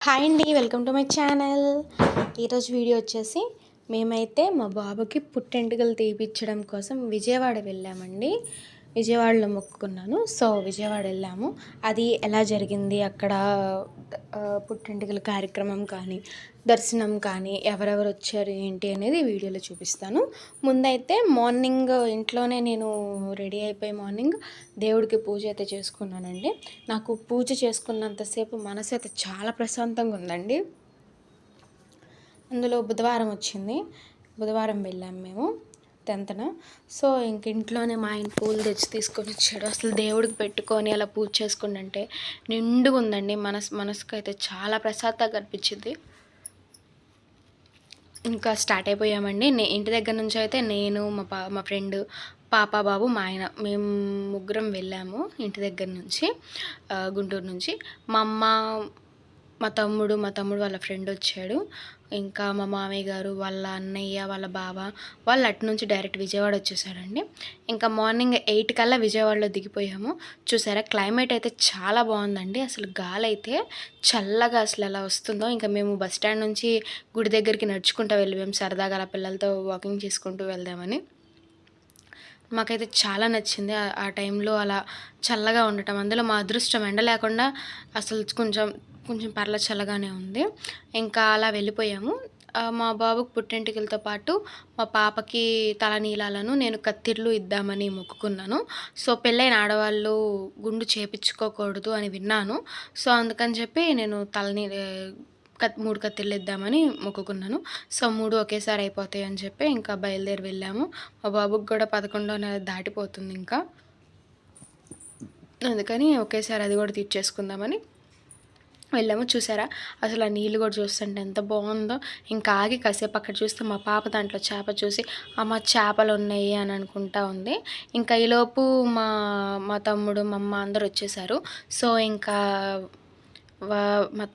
Hi అండి, welcome to my channel. ఈరోజు video వచ్చేసి మేమైతే మా బాబుకి పుట్టెంటుకలు తీపిచ్చడం కోసం విజయవాడ వెళ్ళామండి. విజయవాడలో మొక్కుకున్నాను. సో విజయవాడ వెళ్ళాము. అది ఎలా జరిగింది అక్కడ పుట్టెంటుకల కార్యక్రమం కానీ, దర్శనం కానీ, ఎవరెవరు వచ్చారు ఏంటి అనేది వీడియోలో చూపిస్తాను. ముందైతే మార్నింగ్ ఇంట్లోనే నేను రెడీ అయిపోయి మార్నింగ్ దేవుడికి పూజ అయితే చేసుకున్నానండి. నాకు పూజ చేసుకున్నంతసేపు మనసు అయితే చాలా ప్రశాంతంగా ఉందండి. అందులో బుధవారం వచ్చింది. బుధవారం వెళ్ళాము మేము 10th. సో ఇంక ఇంట్లోనే మా ఆయన పూలు తెచ్చి తీసుకొని వచ్చాడు. అసలు దేవుడికి పెట్టుకొని అలా పూజ చేసుకుంటే నిండుగా ఉందండి. మనసుకు అయితే చాలా ప్రశాంతంగా అనిపించింది. ఇంకా స్టార్ట్ అయిపోయామండి. ఇంటి దగ్గర నుంచి అయితే నేను మా ఫ్రెండ్, పాప, బాబు, మా ఆయన, మేము ముగ్గురం వెళ్ళాము ఇంటి దగ్గర నుంచి, గుంటూరు నుంచి. మా అమ్మ, మా తమ్ముడు వాళ్ళ ఫ్రెండ్ వచ్చాడు. ఇంకా మా మామయ్య గారు, వాళ్ళ అన్నయ్య, వాళ్ళ బావ వాళ్ళు అటు నుంచి డైరెక్ట్ విజయవాడ వచ్చేసారండి. ఇంకా మార్నింగ్ 8 కల్లా విజయవాడలో దిగిపోయాము. చూసారా, క్లైమేట్ అయితే చాలా బాగుందండి. అసలు గాలి అయితే చల్లగా అసలు ఎలా వస్తుందో. ఇంకా మేము బస్ స్టాండ్ నుంచి గుడి దగ్గరికి నడుచుకుంటూ వెళ్ళాము. సరదాగా అలా పిల్లలతో వాకింగ్ చేసుకుంటూ వెళ్దామని. మాకైతే చాలా నచ్చింది ఆ టైంలో అలా చల్లగా ఉండటం. అందులో మా అదృష్టం ఎండ లేకుండా అసలు కొంచెం పర్ల చల్లగానే ఉంది. ఇంకా అలా వెళ్ళిపోయాము. మా బాబుకు పుట్టెంటుకలతో పాటు మా పాపకి తలనీలాలను నేను కత్తిర్లు ఇద్దామని మొక్కుకున్నాను. సో పెళ్ళైన ఆడవాళ్ళు గుండు చేపించుకోకూడదు అని విన్నాను. సో అందుకని చెప్పి నేను 3 కత్తిర్లు ఇద్దామని మొక్కుకున్నాను. సో 3 ఒకేసారి అయిపోతాయి అని చెప్పి ఇంకా బయలుదేరి వెళ్ళాము. మా బాబుకి కూడా 11వ దాటిపోతుంది ఇంకా. అందుకని ఒకేసారి అది కూడా తీర్చేసుకుందామని వెళ్ళాము. చూసారా, అసలు ఆ నీళ్ళు కూడా చూస్తుంటే ఎంత బాగుందో. ఇంకా ఆగి కాసేపు అక్కడ చూస్తే మా పాప దాంట్లో చేప చూసి అమ్మ చేపలు ఉన్నాయి అని అనుకుంటా ఉంది. ఇంకా ఈలోపు మా తమ్ముడు, మా అమ్మ అందరూ వచ్చేసారు. సో ఇంకా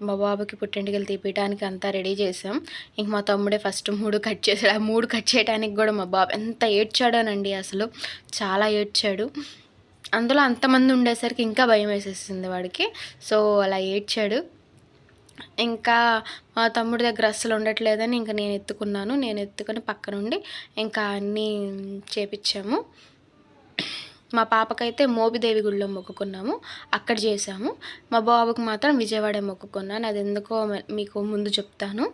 మా బాబుకి పుట్టెంటుకలు తీపియడానికి అంతా రెడీ చేసాం. ఇంక మా తమ్ముడే ఫస్ట్ 3 కట్ చేశాడు. ఆ 3 కట్ చేయడానికి కూడా మా బాబు ఎంత ఏడ్చాడోనండి, అసలు చాలా ఏడ్చాడు. అందులో అంతమంది ఉండేసరికి ఇంకా భయం వేసేసింది వాడికి. సో అలా ఏడ్చాడు. ఇంకా మా తమ్ముడి దగ్గర అస్సలు ఉండట్లేదని ఇంకా నేను ఎత్తుకొని పక్క నుండి ఇంకా అన్నీ చేపించాము. మా పాపకైతే మోపిదేవి గుడిలో మొక్కుకున్నాము, అక్కడ చేసాము. మా బాబుకి మాత్రం విజయవాడ మొక్కుకున్నాను. అది ఎందుకో మీకు ముందు చెప్తాను.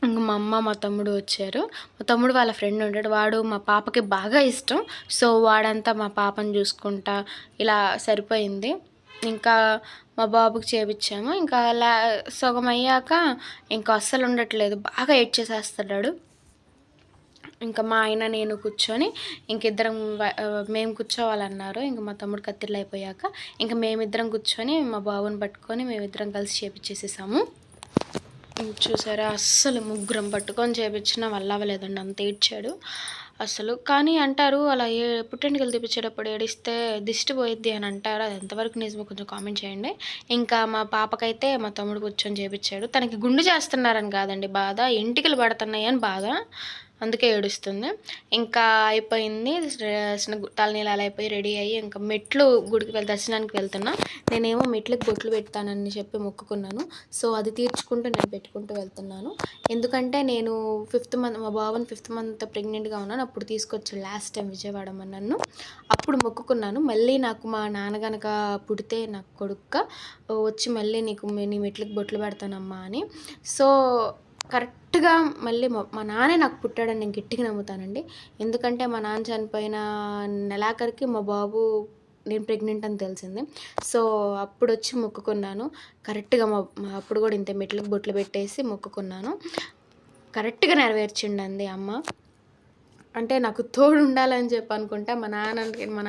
ఇంక మా అమ్మ, మా తమ్ముడు వచ్చారు. మా తమ్ముడు వాళ్ళ ఫ్రెండ్ ఉంటాడు. వాడు మా పాపకి బాగా ఇష్టం. సో వాడంతా మా పాపను చూసుకుంటా ఇలా సరిపోయింది. ఇంకా మా బాబుకి చేపించాము. ఇంకా అలా సగం అయ్యాక ఇంకా అస్సలు ఉండట్లేదు, బాగా ఏడ్చేసేస్తున్నాడు. ఇంకా మా ఆయన నేను కూర్చొని ఇంకిద్దరం మేము కూర్చోవాలన్నారు. ఇంకా మా తమ్ముడు కత్తిర్లు అయిపోయాక ఇంకా మేమిద్దరం కూర్చొని మా బాబుని పట్టుకొని మేమిద్దరం కలిసి చేపించేసేసాము. చూసారా, అస్సలు ముగ్గురం పట్టుకొని చేపించినా వల్ల అవ్వలేదండి, అంత ఏడ్చాడు అసలు. కానీ అంటారు అలా పుట్టెంటుకలు తీపించేటప్పుడు ఏడిస్తే దిష్టి పోయిద్ది అని అంటారు. అది ఎంతవరకు నిజమో కొంచెం కామెంట్ చేయండి. ఇంకా మా పాపకైతే మా తమ్ముడు కూర్చొని చేపించాడు. తనకి గుండు చేస్తున్నారని కాదండి బాధ, ఎంటికలు పడుతున్నాయి అని బాధ, అందుకే ఏడుస్తుంది. ఇంకా అయిపోయింది, తలనీలాలు అయిపోయి రెడీ అయ్యి ఇంకా మెట్లు గుడికి దర్శనానికి వెళ్తున్నా. నేనేమో మెట్లకు బొట్లు పెడతానని చెప్పి మొక్కుకున్నాను. సో అది తీర్చుకుంటూ నేను పెట్టుకుంటూ వెళ్తున్నాను. ఎందుకంటే నేను 5th మంత్, మా బాబుని 5th మంత్ ప్రెగ్నెంట్గా ఉన్నాను. అప్పుడు తీసుకొచ్చాను లాస్ట్ టైం విజయవాడ నన్ను. అప్పుడు మొక్కుకున్నాను. మళ్ళీ నాకు మా నాన్న కనుక పుడితే నాకు కొడుక్క వచ్చి మళ్ళీ నీ మెట్లకు బొట్లు పెడతానమ్మా అని. సో కరెక్ట్గా మళ్ళీ మా నాన్నే నాకు పుట్టాడని నేను గట్టిగా నమ్ముతానండి. ఎందుకంటే మా నాన్న చనిపోయిన నెలాఖరికి మా బాబు నేను ప్రెగ్నెంట్ అని తెలిసింది. సో అప్పుడు వచ్చి మొక్కుకున్నాను. కరెక్ట్గా అప్పుడు కూడా ఇంత మెట్లకు బొట్లు పెట్టేసి మొక్కుకున్నాను. కరెక్ట్గా నెరవేర్చిండండి అమ్మ. అంటే నాకు తోడు ఉండాలని చెప్పి అనుకుంటా. మా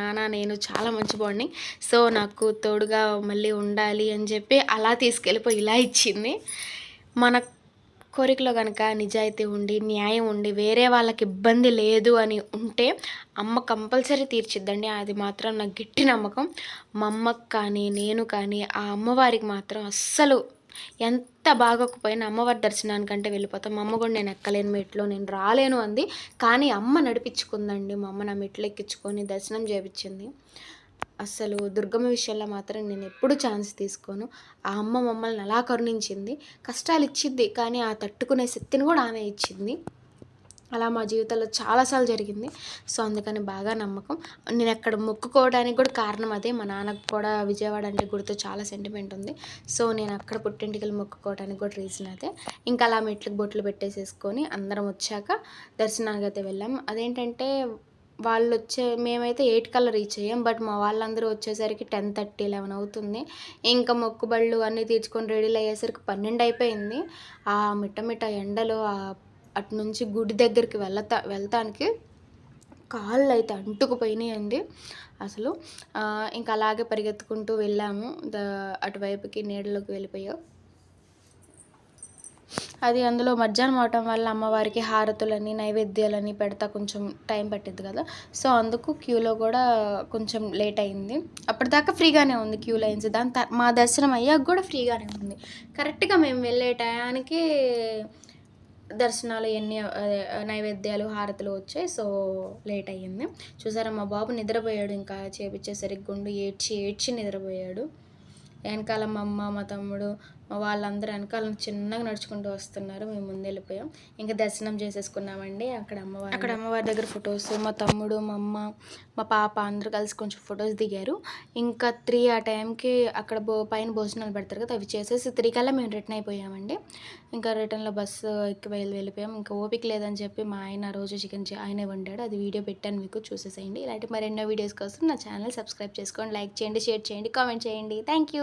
నాన్న నేను చాలా మంచి బాండింగ్. సో నాకు తోడుగా మళ్ళీ ఉండాలి అని చెప్పి అలా తీసుకెళ్ళిపోయి ఇలా ఇచ్చింది. మన కోరికలో కనుక నిజాయితీ ఉండి, న్యాయం ఉండి, వేరే వాళ్ళకి ఇబ్బంది లేదు అని ఉంటే అమ్మ కంపల్సరీ తీర్చిద్దండి. అది మాత్రం నాకు గట్టి నమ్మకం. మా అమ్మకి కానీ నేను కానీ ఆ అమ్మవారికి మాత్రం అస్సలు ఎంత బాగోకపోయినా అమ్మవారి దర్శనానికంటే వెళ్ళిపోతాం. మా అమ్మ కూడా నేను ఎక్కలేను మెట్లు, నేను రాలేను అంది. కానీ అమ్మ నడిపించుకుందండి. మా అమ్మ నా మెట్లు ఎక్కించుకొని దర్శనం చేయించింది. అస్సలు దుర్గమ్మ విషయంలో మాత్రం నేను ఎప్పుడు ఛాన్స్ తీసుకోను. ఆ అమ్మ మమ్మల్ని అలా కరుణించింది. కష్టాలు ఇచ్చిద్ది, కానీ ఆ తట్టుకునే శక్తిని కూడా ఆమె ఇచ్చింది. అలా మా జీవితంలో చాలా సార్లు జరిగింది. సో, అందుకని బాగా నమ్మకం. నేను అక్కడ మొక్కుకోవడానికి కూడా కారణం అదే. మా నాన్నకు కూడా విజయవాడ అంటే గుర్తు చాలా సెంటిమెంట్ ఉంది. సో, నేను అక్కడ పుట్టెంటుకలు మొక్కుకోవడానికి కూడా రీజన్ అదే. ఇంకా అలా మెట్లకు బొట్లు పెట్టేసేసుకొని అందరం వచ్చాక దర్శనానికైతే వెళ్ళాం. అదేంటంటే మేమైతే 8 కల్లా రీచ్ అయ్యాం. బట్ మా వాళ్ళందరూ వచ్చేసరికి 10:30, 11 అవుతుంది. ఇంకా మొక్కుబళ్ళు అన్నీ తీర్చుకొని రెడీలు అయ్యేసరికి 12 అయిపోయింది. ఆ మిట్ట ఎండలో అటు నుంచి గుడి దగ్గరికి వెళ్తానికి కాళ్ళైతే అంటుకుపోయినాయండి అసలు. ఇంకా అలాగే పరిగెత్తుకుంటూ వెళ్ళాము. అటువైపుకి నీడలోకి వెళ్ళిపోయాం. అది అందులో మధ్యాహ్నం అవటం వల్ల అమ్మవారికి హారతులని, నైవేద్యాలని పెడతా కొంచెం టైం పట్టిద్ది కదా! సో, అందుకు క్యూలో కూడా కొంచెం లేట్ అయింది. అప్పటిదాకా ఫ్రీగానే ఉంది క్యూ లైన్స్. మా దర్శనం అయ్యాక కూడా ఫ్రీగానే ఉంది. కరెక్ట్‌గా మేము వెళ్ళే టయానికి దర్శనాలు నైవేద్యాలు, హారతులు వచ్చాయి. సో, లేట్ అయ్యింది. చూసారా మా బాబు నిద్రపోయాడు. ఇంకా చేపిచ్చేసరికి గుండు ఏడ్చి నిద్రపోయాడు. వెనకాల మా అమ్మ, మా తమ్ముడు, మా వాళ్ళందరూ వెనకాల చిన్నగా నడుచుకుంటూ వస్తున్నారు. మేము ముందెళ్ళిపోయాం. ఇంకా దర్శనం చేసేసుకున్నామండి. అక్కడ అమ్మవారి దగ్గర ఫొటోస్, మా తమ్ముడు, మా అమ్మ, మా పాప అందరూ కలిసి కొంచెం ఫొటోస్ దిగారు. ఇంకా 3 ఆ టైంకి అక్కడ పైన భోజనాలు పెడతారు కదా! అవి చేసేసి 3 కల్లా మేము రిటర్న్ అయిపోయామండి. ఇంకా రిటర్న్‌లో బస్సు ఎక్కి వెళ్ళిపోయాం. ఇంకా ఓపిక లేదని చెప్పి మా ఆయన రోజు చికెన్ ఆయనే వండాడు. అది వీడియో పెట్టాను, మీకు చూసేసేయండి. ఇలాంటి మరెన్నో వీడియోస్ కోసం నా ఛానల్ సబ్స్క్రైబ్ చేసుకోండి, లైక్ చేయండి, షేర్ చేయండి, కామెంట్ చేయండి. Thank you.